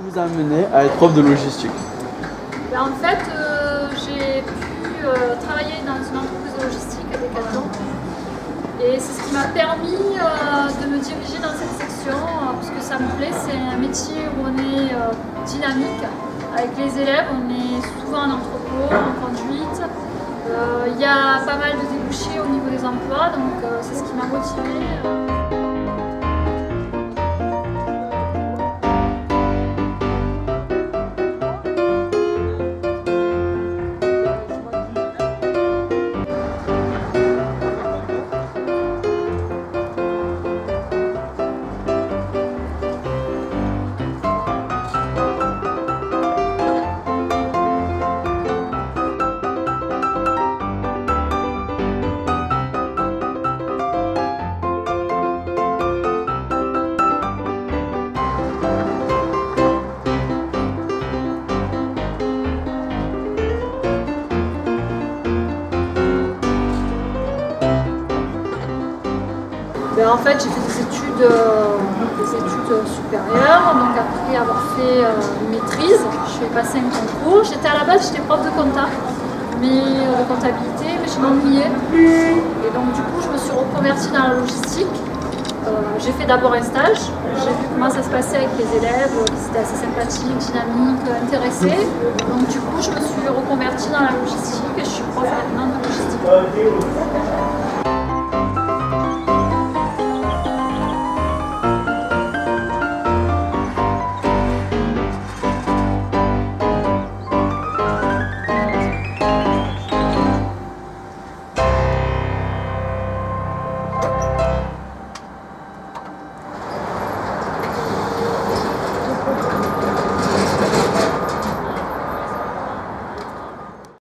vous a amené à être prof de logistique? En fait, j'ai pu travailler dans une entreprise de logistique à Decathlon. Et c'est ce qui m'a permis de me diriger dans cette section, parce que ça me plaît. C'est un métier où on est dynamique. Avec les élèves, on est souvent en entrepôt, en conduite. Il y a pas mal de débouchés au niveau des emplois, donc c'est ce qui m'a motivée. En fait, j'ai fait des études supérieures, donc après avoir fait une maîtrise, je suis passée un concours. À la base, j'étais prof de compta, de comptabilité, mais je m'ennuyais. Et donc du coup, je me suis reconvertie dans la logistique. J'ai fait d'abord un stage, j'ai vu comment ça se passait avec les élèves, qui étaient assez sympathiques, dynamiques, intéressés. Donc du coup, je me suis reconvertie dans la logistique et je suis prof maintenant de logistique.